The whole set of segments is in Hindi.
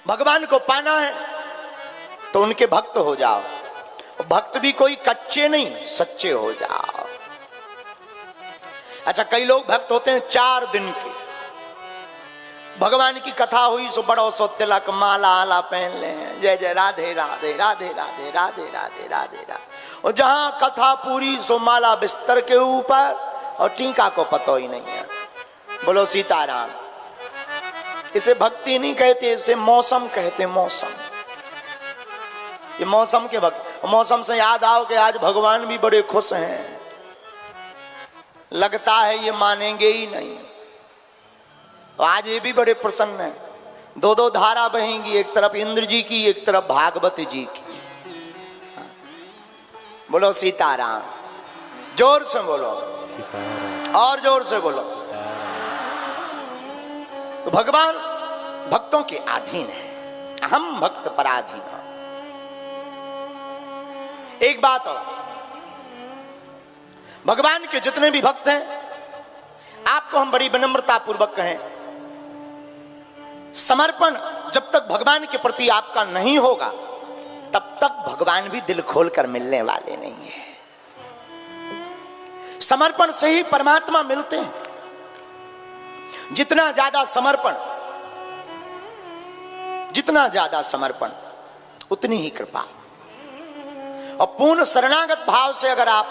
भगवान को पाना है तो उनके भक्त हो जाओ। भक्त भी कोई कच्चे नहीं, सच्चे हो जाओ। अच्छा, कई लोग भक्त होते हैं 4 दिन के। भगवान की कथा हुई सो बड़ो सो तिलक माला आला पहन ले, जय जय राधे राधे राधे राधे राधे राधे राधे राधे। और जहां कथा पूरी सो माला बिस्तर के ऊपर और टीका को पतो ही नहीं है। बोलो सीताराम। इसे भक्ति नहीं कहते, इसे मौसम कहते। मौसम, ये मौसम के भक्त। मौसम से याद आओ कि आज भगवान भी बड़े खुश हैं। लगता है ये मानेंगे ही नहीं। आज ये भी बड़े प्रसन्न हैं। 2 धारा बहेंगी, एक तरफ इंद्र जी की, एक तरफ भागवत जी की। बोलो सीताराम। जोर से बोलो, और जोर से बोलो। तो भगवान भक्तों के अधीन है, हम भक्त पराधीन हैं। एक बात और, भगवान के जितने भी भक्त हैं, आपको हम बड़ी विनम्रता पूर्वक कहें, समर्पण जब तक भगवान के प्रति आपका नहीं होगा तब तक भगवान भी दिल खोलकर मिलने वाले नहीं है। समर्पण से ही परमात्मा मिलते हैं। जितना ज्यादा समर्पण उतनी ही कृपा। और पूर्ण शरणागत भाव से अगर आप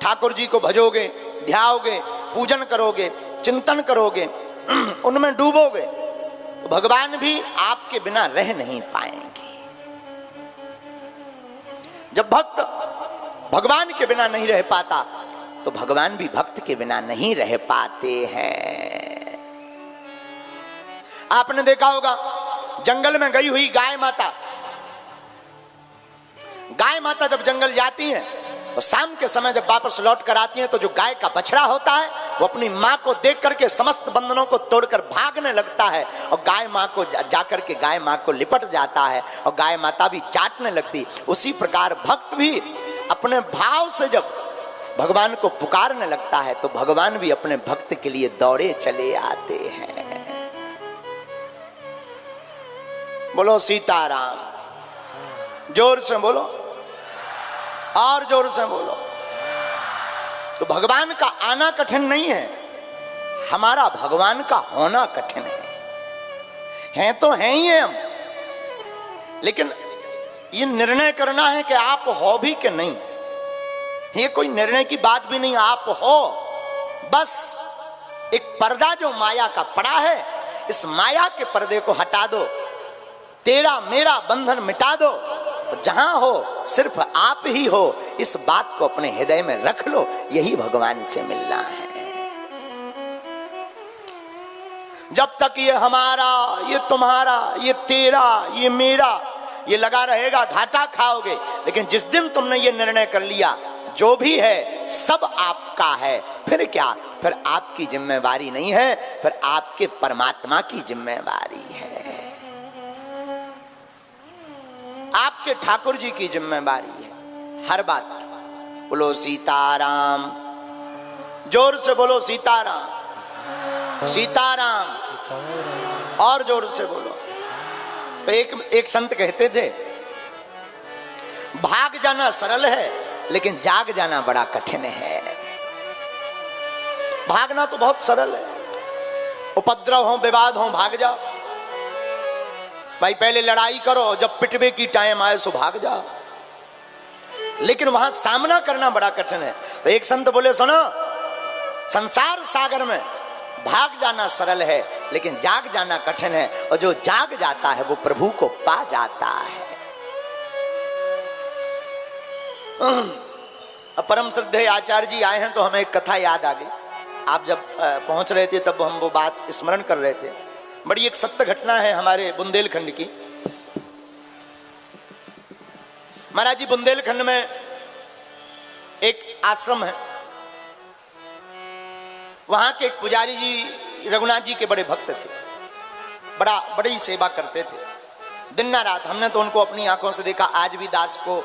ठाकुर जी को भजोगे, ध्याओगे, पूजन करोगे, चिंतन करोगे, उनमें डूबोगे, तो भगवान भी आपके बिना रह नहीं पाएंगे। जब भक्त भगवान के बिना नहीं रह पाता तो भगवान भी भक्त के बिना नहीं रह पाते हैं। आपने देखा होगा जंगल में गई हुई गाय माता जब जंगल जाती हैं और शाम के समय जब वापस लौट कर आती हैं तो जो गाय का बछड़ा होता है वो अपनी माँ को देख करके समस्त बंधनों को तोड़कर भागने लगता है और गाय माँ को जाकर के गाय माँ को लिपट जाता है और गाय माता भी चाटने लगती। उसी प्रकार भक्त भी अपने भाव से जब भगवान को पुकारने लगता है तो भगवान भी अपने भक्त के लिए दौड़े चले आते हैं। बोलो सीताराम। जोर से बोलो, और जोर से बोलो। तो भगवान का आना कठिन नहीं है, हमारा भगवान का होना कठिन है तो हैं ही हम। लेकिन ये निर्णय करना है कि आप हो भी कि नहीं। ये कोई निर्णय की बात भी नहीं, आप हो। बस एक पर्दा जो माया का पड़ा है, इस माया के पर्दे को हटा दो, तेरा मेरा बंधन मिटा दो। जहां हो सिर्फ आप ही हो, इस बात को अपने हृदय में रख लो। यही भगवान से मिलना है। जब तक ये हमारा, ये तुम्हारा, ये तेरा, ये मेरा, ये लगा रहेगा, घाटा खाओगे। लेकिन जिस दिन तुमने ये निर्णय कर लिया जो भी है सब आपका है, फिर क्या? फिर आपकी जिम्मेवारी नहीं है, फिर आपके परमात्मा की जिम्मेवारी है, आपके ठाकुर जी की जिम्मेवारी है हर बात की। बोलो सीताराम। जोर से बोलो सीताराम, सीताराम, और जोर से बोलो। तो एक संत कहते थे, भाग जाना सरल है लेकिन जाग जाना बड़ा कठिन है। भागना तो बहुत सरल है, उपद्रव हो, विवाद हो, भाग जाओ भाई। पहले लड़ाई करो, जब पिटवे की टाइम आए सो भाग जाओ। लेकिन वहां सामना करना बड़ा कठिन है। तो एक संत बोले, सुनो, संसार सागर में भाग जाना सरल है लेकिन जाग जाना कठिन है, और जो जाग जाता है वो प्रभु को पा जाता है। अब परम श्रद्धेय आचार्य जी आए हैं तो हमें एक कथा याद आ गई। आप जब पहुंच रहे थे तब हम वो बात स्मरण कर रहे थे। बड़ी एक सत्य घटना है हमारे बुंदेलखंड की। महाराज जी, बुंदेलखंड में एक आश्रम है, वहां के एक पुजारी जी रघुनाथ जी के बड़े भक्त थे, बड़ी सेवा करते थे दिन ना रात। हमने तो उनको अपनी आंखों से देखा, आज भी दास को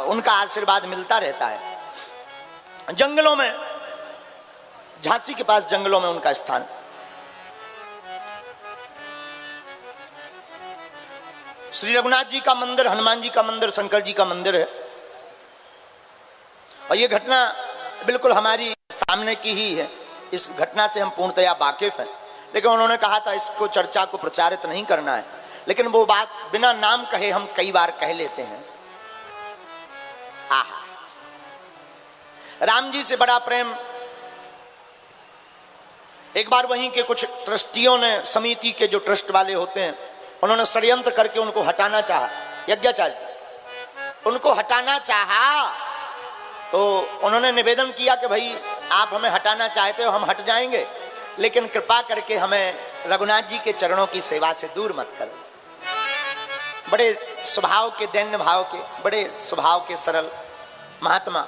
उनका आशीर्वाद मिलता रहता है। जंगलों में, झांसी के पास जंगलों में उनका स्थान। श्री रघुनाथ जी का मंदिर, हनुमान जी का मंदिर, शंकर जी का मंदिर है। और ये घटना बिल्कुल हमारी सामने की ही है। इस घटना से हम पूर्णतया वाकिफ हैं, लेकिन उन्होंने कहा था इसको चर्चा को प्रचारित नहीं करना है। लेकिन वो बात बिना नाम कहे हम कई बार कह लेते हैं। आहा, राम जी से बड़ा प्रेम। एक बार वहीं के कुछ ट्रस्टियों ने, समिति के जो ट्रस्ट वाले होते हैं, उन्होंने षड्यंत्र करके उनको हटाना चाहा। यज्ञाचार्य जी उनको हटाना चाहा, तो उन्होंने निवेदन किया कि भाई आप हमें हटाना चाहते हो, हम हट जाएंगे, लेकिन कृपा करके हमें रघुनाथ जी के चरणों की सेवा से दूर मत करो। बड़े स्वभाव के, दैन्य भाव के, बड़े स्वभाव के सरल महात्मा।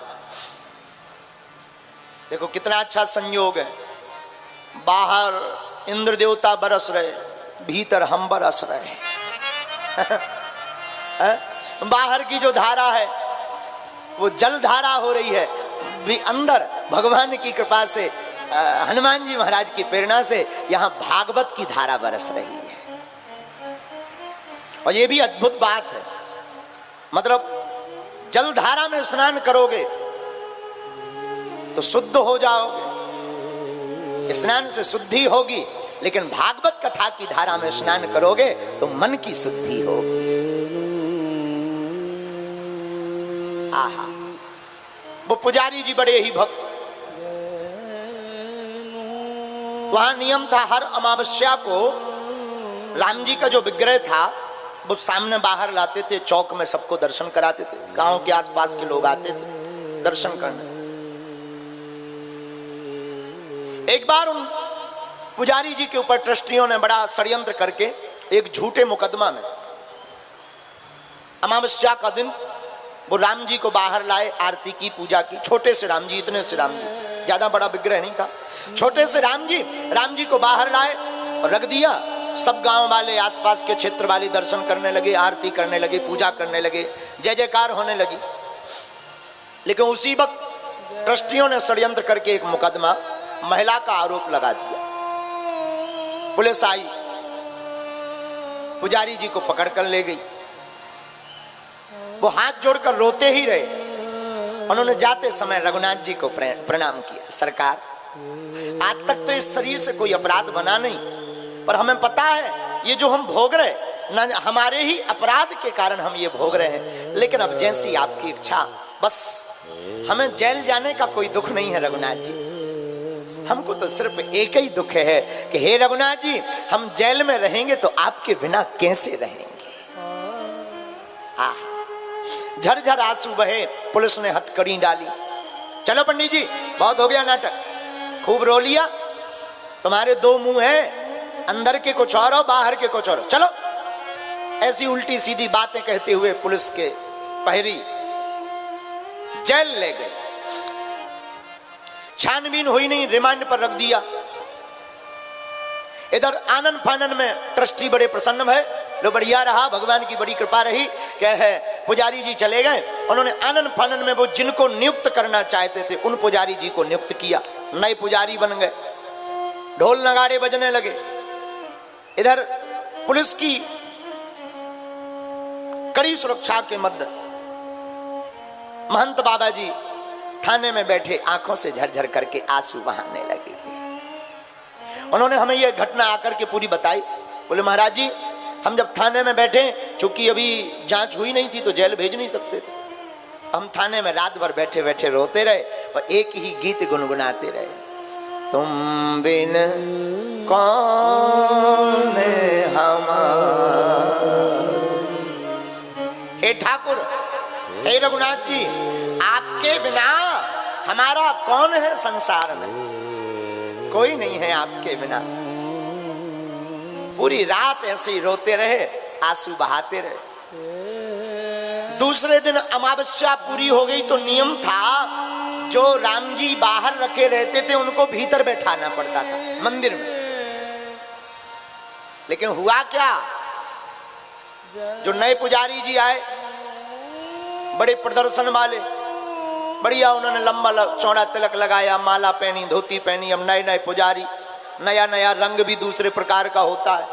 देखो कितना अच्छा संयोग है। बाहर इंद्र देवता बरस रहे, भीतर हम बरस रहे। बाहर की जो धारा है वो जल धारा हो रही है, भी अंदर भगवान की कृपा से, हनुमान जी महाराज की प्रेरणा से यहां भागवत की धारा बरस रही है। और ये भी अद्भुत बात है, मतलब जल धारा में स्नान करोगे तो शुद्ध हो जाओगे, स्नान से शुद्धि होगी, लेकिन भागवत कथा की धारा में स्नान करोगे तो मन की शुद्धि होगी। आहा, वो पुजारी जी बड़े ही भक्त। वहां नियम था, हर अमावस्या को राम जी का जो विग्रह था वो सामने बाहर लाते थे, चौक में सबको दर्शन कराते थे। गांव के आसपास के लोग आते थे दर्शन करने। एक बार उन पुजारी जी के ऊपर ट्रस्टियों ने बड़ा षड्यंत्र करके एक झूठे मुकदमा में, अमावस्या का दिन वो राम जी को बाहर लाए, आरती की, पूजा की। छोटे से राम जी, इतने से राम जी, ज्यादा बड़ा विग्रह नहीं था। छोटे से राम जी को बाहर लाए और रख दिया। सब गांव वाले, आसपास के क्षेत्र वाले दर्शन करने लगे, आरती करने लगे, पूजा करने लगे, जय जयकार होने लगी। लेकिन उसी वक्त ट्रस्टियों ने षड्यंत्र करके एक मुकदमा, महिला का आरोप लगा दिया। पुलिस आई, पुजारी जी को पकड़कर ले गई। वो हाथ जोड़कर रोते ही रहे। उन्होंने जाते समय रघुनाथ जी को प्रणाम किया। सरकार, आज तक तो इस शरीर से कोई अपराध बना नहीं, पर हमें पता है ये जो हम भोग रहे न, हमारे ही अपराध के कारण हम ये भोग रहे हैं। लेकिन अब जैसी आपकी इच्छा, बस हमें जेल जाने का कोई दुख नहीं है रघुनाथ जी। हमको तो सिर्फ एक ही दुख है कि हे रघुनाथ जी, हम जेल में रहेंगे तो आपके बिना कैसे रहेंगे। झरझर आंसू बहे। पुलिस ने हथकड़ी डाली। चलो पंडित जी, बहुत हो गया नाटक, खूब रो लिया। तुम्हारे दो मुंह हैं, अंदर के कुछ और हो, बाहर के कुछ और। चलो। ऐसी उल्टी सीधी बातें कहते हुए पुलिस के पहरी जेल ले गए। छानबीन हुई नहीं, रिमांड पर रख दिया। इधर आनंद फानन में ट्रस्टी बड़े प्रसन्न भय, लो बढ़िया रहा, भगवान की बड़ी कृपा रही। क्या है, पुजारी जी चले गए। उन्होंने आनंद फानन में वो जिनको नियुक्त करना चाहते थे उन पुजारी जी को नियुक्त किया। नए पुजारी बन गए, ढोल नगाड़े बजने लगे। इधर पुलिस की कड़ी सुरक्षा के मध्य महंत बाबा जी थाने में बैठे, आंखों से झरझर करके आंसू बहाने लगे। उन्होंने हमें यह घटना आकर के पूरी बताई। बोले महाराज जी, हम जब थाने में बैठे, चूंकि अभी जांच हुई नहीं थी तो जेल भेज नहीं सकते थे, हम थाने में रात भर बैठे बैठे रोते रहे और एक ही गीत गुनगुनाते रहे। तुम बिन कौन हमारा, हे ठाकुर, हे रघुनाथ जी, आपके बिना हमारा कौन है संसार में, कोई नहीं है आपके बिना। पूरी रात ऐसे ही रोते रहे, आंसू बहाते रहे। दूसरे दिन अमावस्या पूरी हो गई तो नियम था जो राम जी बाहर रखे रहते थे उनको भीतर बैठाना पड़ता था मंदिर में। लेकिन हुआ क्या, जो नए पुजारी जी आए, बड़े प्रदर्शन वाले, बढ़िया, उन्होंने लंबा चौड़ा तिलक लगाया, माला पहनी, धोती पहनी। अब नए नए पुजारी, नया नया रंग भी दूसरे प्रकार का होता है।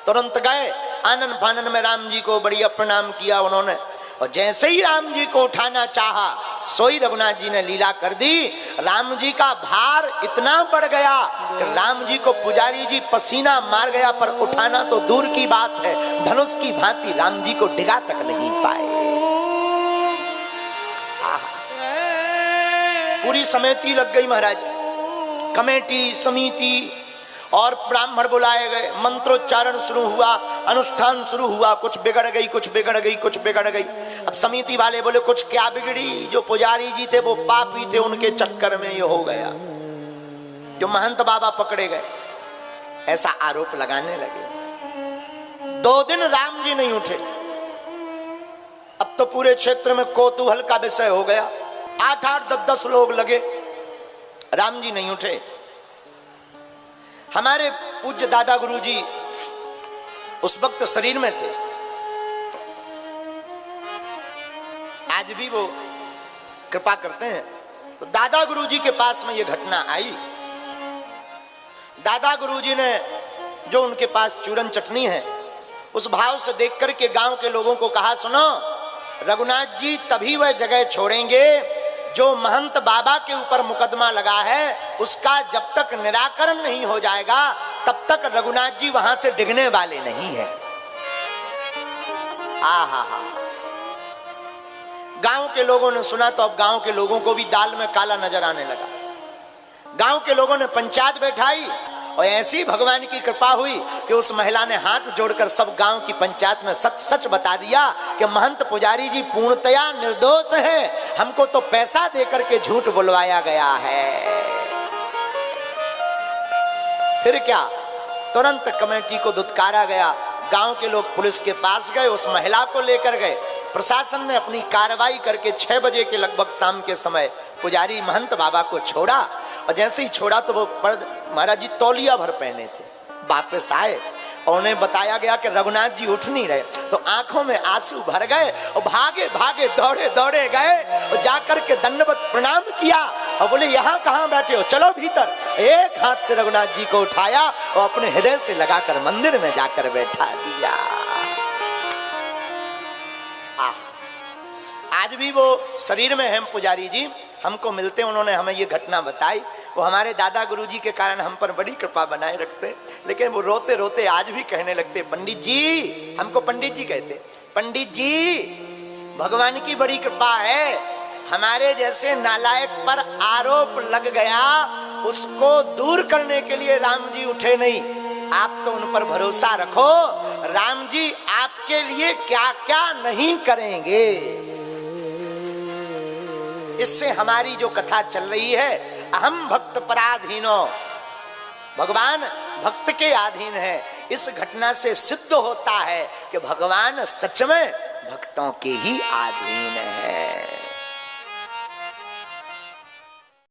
तुरंत गए आनन फानन में राम जी को बढ़िया प्रणाम किया उन्होंने। और जैसे ही राम जी को उठाना चाहा, सोई रघुनाथ जी ने लीला कर दी। राम जी का भार इतना बढ़ गया कि राम जी को पुजारी जी पसीना मार गया, पर उठाना तो दूर की बात है, धनुष की भांति राम जी को डिगा तक नहीं पाए। पूरी समिति लग गई महाराज, कमेटी समिति, और ब्राह्मण बुलाए गए, मंत्रोच्चारण शुरू हुआ, अनुष्ठान शुरू हुआ। कुछ बिगड़ गई, कुछ बिगड़ गई, कुछ बिगड़ गई। अब समिति वाले बोले कुछ क्या बिगड़ी, जो पुजारी जी थे वो पापी थे, उनके चक्कर में ये हो गया। जो महंत बाबा पकड़े गए, ऐसा आरोप लगाने लगे। 2 दिन राम जी नहीं उठे। अब तो पूरे क्षेत्र में कौतूहल का विषय हो गया। 8-8, 10-10 लोग लगे, राम जी नहीं उठे। हमारे पूज्य दादा गुरुजी उस वक्त शरीर में थे, आज भी वो कृपा करते हैं। तो दादा गुरुजी के पास में ये घटना आई। दादा गुरुजी ने जो उनके पास चूरन चटनी है, उस भाव से देख करके गांव के लोगों को कहा, सुनो, रघुनाथ जी तभी वह जगह छोड़ेंगे जो महंत बाबा के ऊपर मुकदमा लगा है, उसका जब तक निराकरण नहीं हो जाएगा तब तक रघुनाथ जी वहां से डिगने वाले नहीं है। आहा, गांव के लोगों ने सुना तो अब गांव के लोगों को भी दाल में काला नजर आने लगा। गांव के लोगों ने पंचायत बैठाई, और ऐसी भगवान की कृपा हुई कि उस महिला ने हाथ जोड़कर सब गांव की पंचायत में सच सच बता दिया कि महंत पुजारी जी पूर्णतया निर्दोष हैं, हमको तो पैसा देकर के झूठ बुलवाया गया है। फिर क्या, तुरंत कमेटी को धुतकारा गया। गांव के लोग पुलिस के पास गए, उस महिला को लेकर गए। प्रशासन ने अपनी कार्रवाई करके 6 बजे के लगभग शाम के समय पुजारी महंत बाबा को छोड़ा। और जैसे ही छोड़ा तो वो महाराज जी तौलिया भर पहने थे, वापस आए और उन्हें बताया गया कि रघुनाथ जी उठ नहीं रहे। तो आंखों में आंसू भर गए और भागे भागे दौड़े दौड़े गए और जाकर के दंडवत प्रणाम किया और बोले, यहाँ कहाँ बैठे हो, चलो भीतर। एक हाथ से रघुनाथ जी को उठाया और अपने हृदय से लगाकर मंदिर में जाकर बैठा दिया। आज भी वो शरीर में हैं पुजारी जी, हमको मिलते, उन्होंने हमें ये घटना बताई। वो हमारे दादा गुरुजी के कारण हम पर बड़ी कृपा बनाए रखते, लेकिन वो रोते रोते आज भी कहने लगते, पंडित जी, हमको पंडित जी कहते, पंडित जी भगवान की बड़ी कृपा है, हमारे जैसे नालायक पर आरोप लग गया, उसको दूर करने के लिए राम जी उठे नहीं। आप तो उन पर भरोसा रखो, राम जी आपके लिए क्या क्या नहीं करेंगे। इससे हमारी जो कथा चल रही है, अहम भक्त पराधीनो, भगवान भक्त के अधीन है, इस घटना से सिद्ध होता है कि भगवान सच में भक्तों के ही अधीन है।